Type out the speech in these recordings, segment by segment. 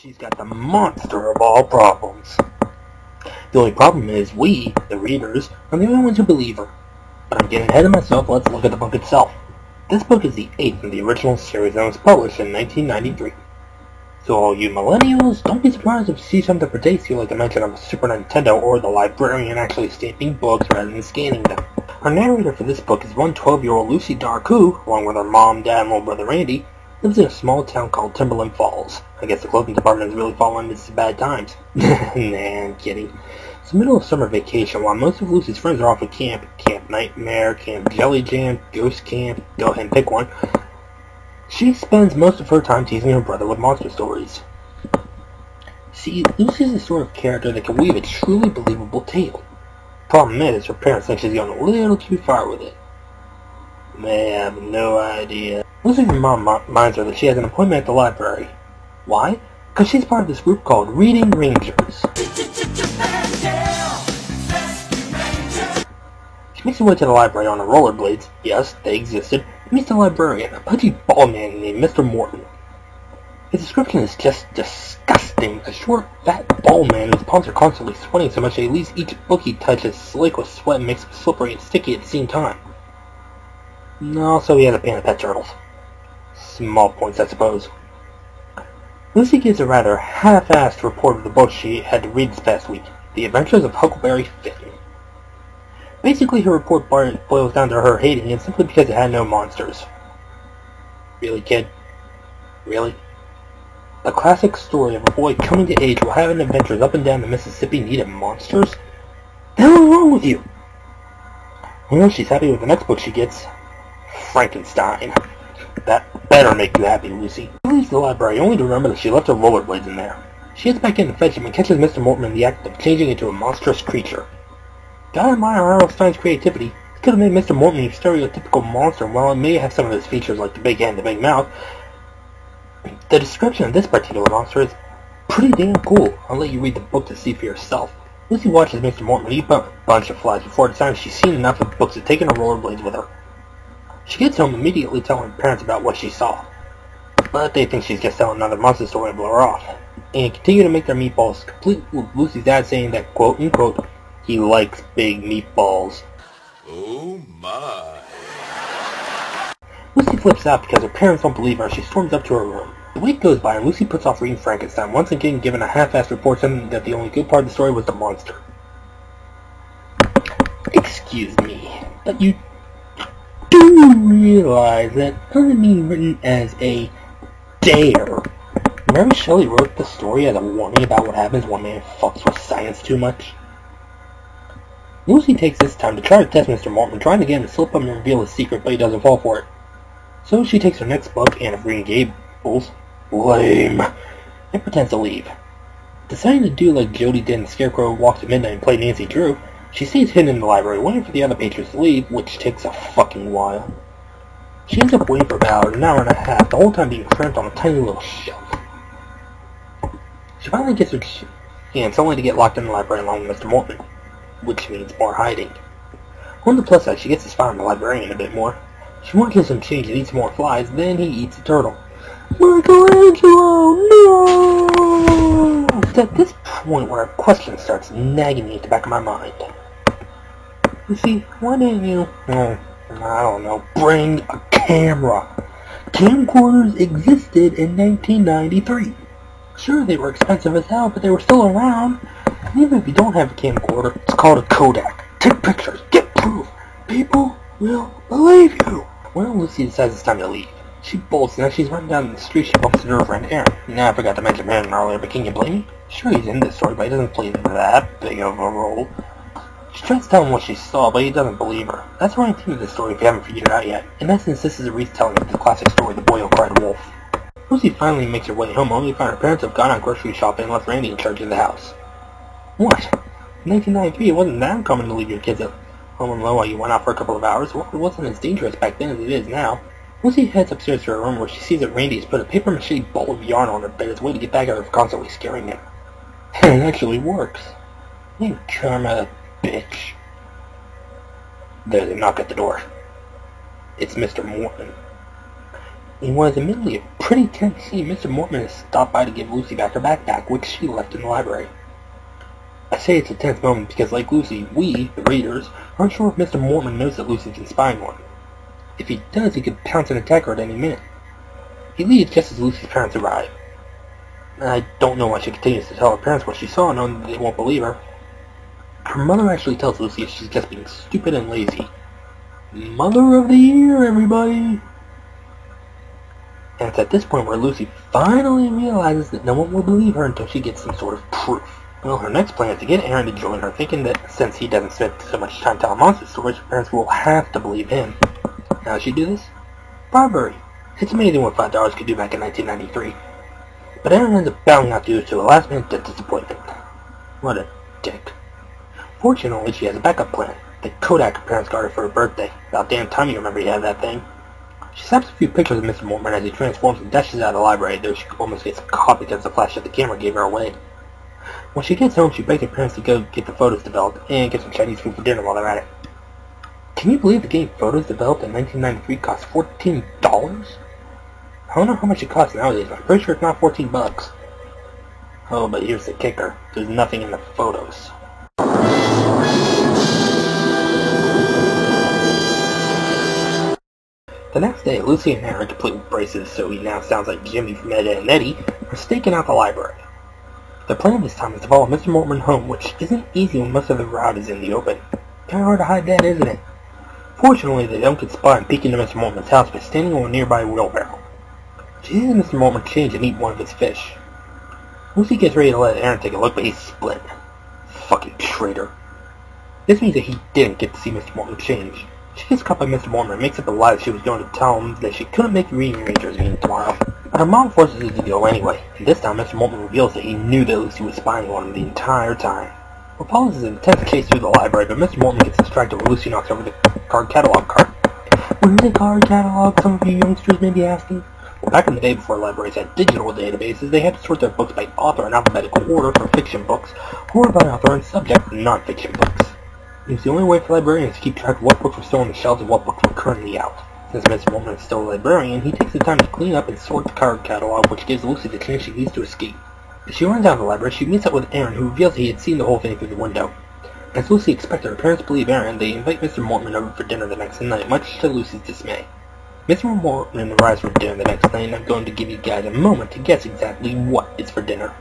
She's got the monster of all problems. The only problem is we, the readers, are the only ones who believe her. But I'm getting ahead of myself. Let's look at the book itself. This book is the 8th in the original series and was published in 1993. So all you millennials, don't be surprised if you see something that dates you like the mention of a Super Nintendo or the librarian actually stamping books rather than scanning them. Our narrator for this book is one 12-year-old Lucy Dark who, along with her mom, dad, and little brother Randy, lives in a small town called Timberland Falls. I guess the clothing department has really fallen into some bad times. Nah, I'm kidding. It's the middle of summer vacation while most of Lucy's friends are off at camp. Camp Nightmare, Camp Jelly Jam, Ghost Camp, go ahead and pick one. She spends most of her time teasing her brother with monster stories. See, Lucy's the sort of character that can weave a truly believable tale. Problem is, her parents think she's going a little too far with it. They have no idea. Lucy's mom reminds her that she has an appointment at the library. Why? Because she's part of this group called Reading Rangers. She makes her way to the library on her rollerblades. Yes, they existed. And meets the librarian, a pudgy bald man named Mr. Morton. His description is just disgusting. A short, fat, bald man whose palms are constantly sweating so much that he leaves each book he touches slick with sweat and makes him slippery and sticky at the same time. Also, he has a pan of pet turtles. Small points, I suppose. Lucy gives a rather half-assed report of the book she had to read this past week, The Adventures of Huckleberry Finn. Basically, her report boils down to her hating it simply because it had no monsters. Really, kid? Really? A classic story of a boy coming to age while having adventures up and down the Mississippi needed monsters? The hell is wrong with you? Well, she's happy with the next book she gets. Frankenstein. That better make you happy, Lucy. She leaves the library only to remember that she left her rollerblades in there. She gets back in to fetch him and catches Mr. Morton in the act of changing into a monstrous creature. Gotta admire Harold Stein's creativity. He could have made Mr. Morton a stereotypical monster, and while it may have some of his features like the big head and the big mouth, the description of this particular monster is pretty damn cool. I'll let you read the book to see for yourself. Lucy watches Mr. Morton eat a bunch of flies before deciding she's seen enough of books to take her rollerblades with her. She gets home immediately telling her parents about what she saw, but they think she's just telling another monster story and blow her off, and continue to make their meatballs, complete with Lucy's dad saying that, quote-unquote, he likes big meatballs. Oh my. Lucy flips out because her parents don't believe her. She storms up to her room. The week goes by and Lucy puts off reading Frankenstein, once again given a half-assed report saying that the only good part of the story was the monster. Excuse me, but you do realize that doesn't mean written as a dare. Mary Shelley wrote the story as a warning about what happens when man fucks with science too much. Lucy takes this time to try to test Mr. Morton, trying to get him to slip up and reveal his secret, but he doesn't fall for it. So she takes her next book, Anne of Green Gables, lame, and pretends to leave. Deciding to do like Jody did in Scarecrow Walks at Midnight and play Nancy Drew, she stays hidden in the library, waiting for the other patrons to leave, which takes a fucking while. She ends up waiting for about an hour and a half, the whole time being cramped on a tiny little shelf. She finally gets her chance, only to get locked in the library along with Mr. Morton, which means more hiding. On the plus side, she gets to spy on the librarian a bit more. She watches him change and eats more flies, then he eats a turtle. Michelangelo, no! It's at this point where a question starts nagging me at the back of my mind. You see, why didn't you, I don't know, bring a camera? Camcorders existed in 1993. Sure, they were expensive as hell, but they were still around. And even if you don't have a camcorder, it's called a Kodak. Take pictures, get proof. People will believe you. Well, Lucy decides it's time to leave. She bolts, and as she's running down the street, she bumps into her friend Aaron. Now, I forgot to mention Aaron earlier, but can you blame me? Sure, he's in this story, but he doesn't play that big of a role. She tries to tell him what she saw, but he doesn't believe her. That's the running theme of this story if you haven't figured it out yet. In essence, this is a retelling of the classic story, The Boy Who Cried Wolf. Lucy finally makes her way home, only to find her parents have gone on grocery shopping and left Randy in charge of the house. What? In 1993, it wasn't that uncommon to leave your kids at home alone while you went out for a couple of hours. It wasn't as dangerous back then as it is now. Lucy heads upstairs to her room where she sees that Randy has put a paper-mache ball of yarn on her bed as a way to get back at her for constantly scaring him. And it actually works. You karma, bitch. There's a knock at the door. It's Mr. Morton. In what is admittedly a pretty tense scene, Mr. Mortman has stopped by to give Lucy back her backpack, which she left in the library. I say it's a tense moment because, like Lucy, we, the readers, aren't sure if Mr. Mortman knows that Lucy's been spying on him. If he does, he could pounce and attack her at any minute. He leaves just as Lucy's parents arrive. I don't know why she continues to tell her parents what she saw, knowing that they won't believe her. Her mother actually tells Lucy she's just being stupid and lazy. Mother of the Year, everybody! And it's at this point where Lucy finally realizes that no one will believe her until she gets some sort of proof. Well, her next plan is to get Aaron to join her, thinking that since he doesn't spend so much time telling monster stories, her parents will have to believe him. How does she do this? Bribery. It's amazing what $5 could do back in 1993. But Aaron ends up bowing out due to a last-minute disappointment. What a dick. Fortunately, she has a backup plan. The Kodak her parents got her for her birthday. About damn time you remember you had that thing. She snaps a few pictures of Mr. Mortman as he transforms and dashes out of the library, though she almost gets caught because the flash of the camera gave her away. When she gets home, she begs her parents to go get the photos developed and get some Chinese food for dinner while they're at it. Can you believe the game Photos developed in 1993 cost $14? I don't know how much it costs nowadays, but I'm pretty sure it's not $14. Oh, but here's the kicker. There's nothing in the photos. The next day, Lucy and Aaron, complete with braces, so he now sounds like Jimmy from Ed, Edd and Eddy, are staking out the library. The plan this time is to follow Mr. Mortman home, which isn't easy when most of the route is in the open. Kinda hard to hide that, isn't it? Fortunately, they don't get spotted peeking into Mr. Mortman's house by standing on a nearby wheelbarrow. She sees Mr. Mortman change and eat one of his fish. Lucy gets ready to let Aaron take a look, but he's split. Fucking traitor. This means that he didn't get to see Mr. Mortman change. She gets caught by Mr. Mortman and makes up a lie that she was going to tell him that she couldn't make the Reading Rangers meeting tomorrow. But her mom forces her to go anyway, and this time Mr. Mortman reveals that he knew that Lucy was spying on him the entire time. Well, Paul is an intense chase through the library, but Mr. Mortman gets distracted when Lucy knocks over the card catalog card. What is a card catalog, some of you youngsters may be asking? Well, back in the day before libraries had digital databases, they had to sort their books by author in alphabetical order for fiction books, or by author and subject for non-fiction books. It was the only way for librarians to keep track of what books were still on the shelves and what books were currently out. Since Mr. Mortman is still a librarian, he takes the time to clean up and sort the card catalog, which gives Lucy the chance she needs to escape. As she runs out of the library, she meets up with Aaron, who reveals he had seen the whole thing through the window. As Lucy expected her parents to believe Aaron, they invite Mr. Mortman over for dinner the next night, much to Lucy's dismay. Mr. Mortman arrives for dinner the next night, and I'm going to give you guys a moment to guess exactly what is for dinner.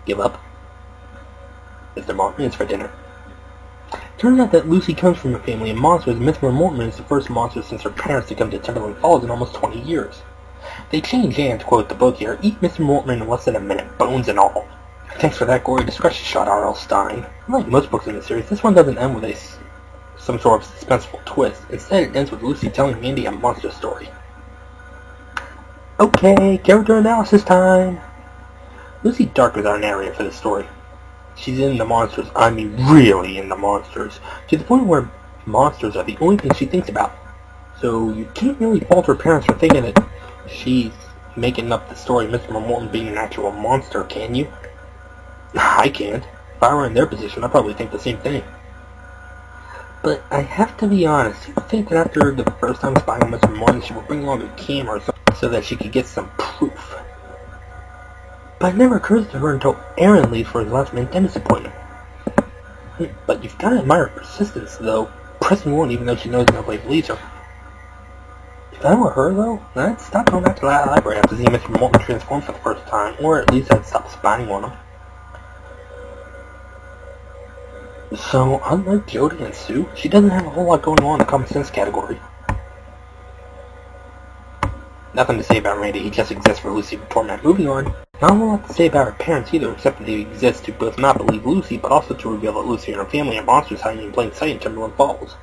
Give up. Mr. Mortman is for dinner. Turns out that Lucy comes from a family of monsters, and Mr. Mortman is the first monster since her parents to come to Timberland Falls in almost 20 years. They change and, to quote the book here, eat Mr. Mortman in less than a minute, bones and all. Thanks for that gory discretion shot, R.L. Stein. Unlike most books in the series, this one doesn't end with some sort of suspenseful twist. Instead, it ends with Lucy telling Mandy a monster story. Okay, character analysis time! Lucy Dark is our narrator for this story. She's in the monsters, I mean really in the monsters, to the point where monsters are the only thing she thinks about. So you can't really fault her parents for thinking that she's making up the story of Mr. Mortman being an actual monster, can you? I can't. If I were in their position, I'd probably think the same thing. But I have to be honest, I think that after the first time spying on Mr. Mortman, she would bring along a camera so that she could get some proof. But it never occurs to her until Aaron leaves for his last-minute dentist appointment. But you've got to admire her persistence, though, pressing on even though she knows nobody believes her. If I were her, though, I'd stop going back to that library after seeing Mr. Mortman transform for the first time, or at least I'd stop spying on him. So, unlike Jody and Sue, she doesn't have a whole lot going on in the common sense category. Nothing to say about Randy, he just exists for Lucy to torment. Moving on, not a whole lot to say about her parents either, except that they exist to both not believe Lucy, but also to reveal that Lucy and her family are monsters hiding in plain sight in Timberland Falls.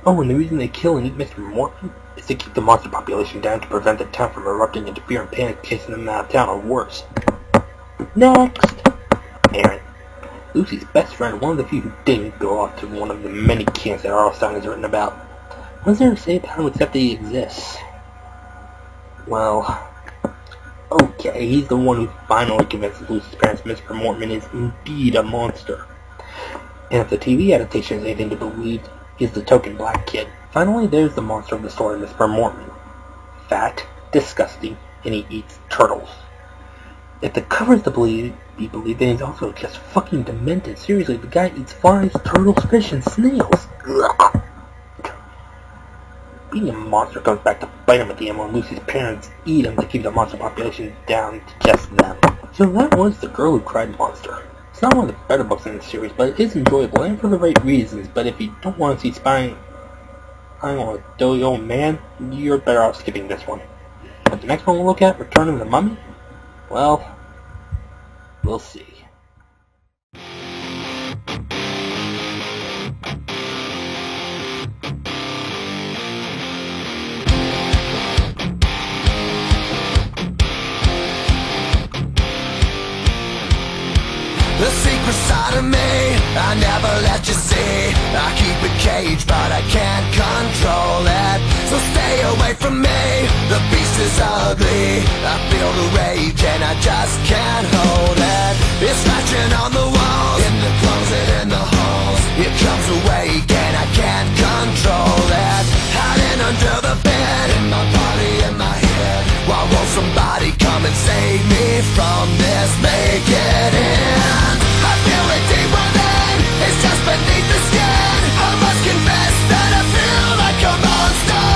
Oh, and the reason they kill and eat Mr. Mortman? is to keep the monster population down to prevent the town from erupting into fear and panic, chasing them out of town, or worse. Next! Aaron, Lucy's best friend, one of the few who didn't go off to one of the many camps that R.L. Stine has written about. What is there to say about him except that he exists? Well, okay, he's the one who finally convinces Lucy's parents Mr. Mortman is indeed a monster. And if the TV adaptation is anything to believe, he's the token black kid. Finally, there's the monster of the story, Mr. Mortman. Fat, disgusting, and he eats turtles. If the cover is to be believed, then he's also just fucking demented. Seriously, the guy eats flies, turtles, fish, and snails. Ugh. Being a monster comes back to bite him at the end when Lucy's parents eat him to keep the monster population down to just them. So that was The Girl Who Cried Monster. It's not one of the better books in the series, but it is enjoyable and for the right reasons. But if you don't want to see spying on a doughy old man, you're better off skipping this one. But the next one we'll look at, Return of the Mummy, well, we'll see. The secret side of me, I never let you see. I keep it caged, but I can't control it. So stay away from me, the beast is ugly. I feel the rage and I just can't hold it. It's scratching on the walls, in the closet, in the halls. It comes awake and I can't control it. Hiding under the bed, in my body, in my head. Why won't somebody come and save me from this? Make it end. I feel it deep within, it's just beneath the skin. I must confess that I feel like a monster.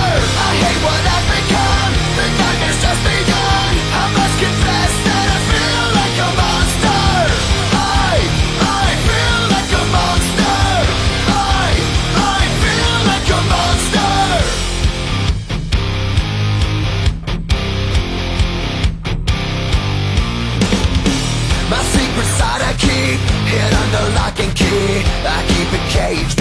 I hate what I've become, the nightmare's just begun. I must confess that I feel like a monster. I feel like a monster. I feel like a monster. My secret side I keep hid under lock and key. I keep it caged,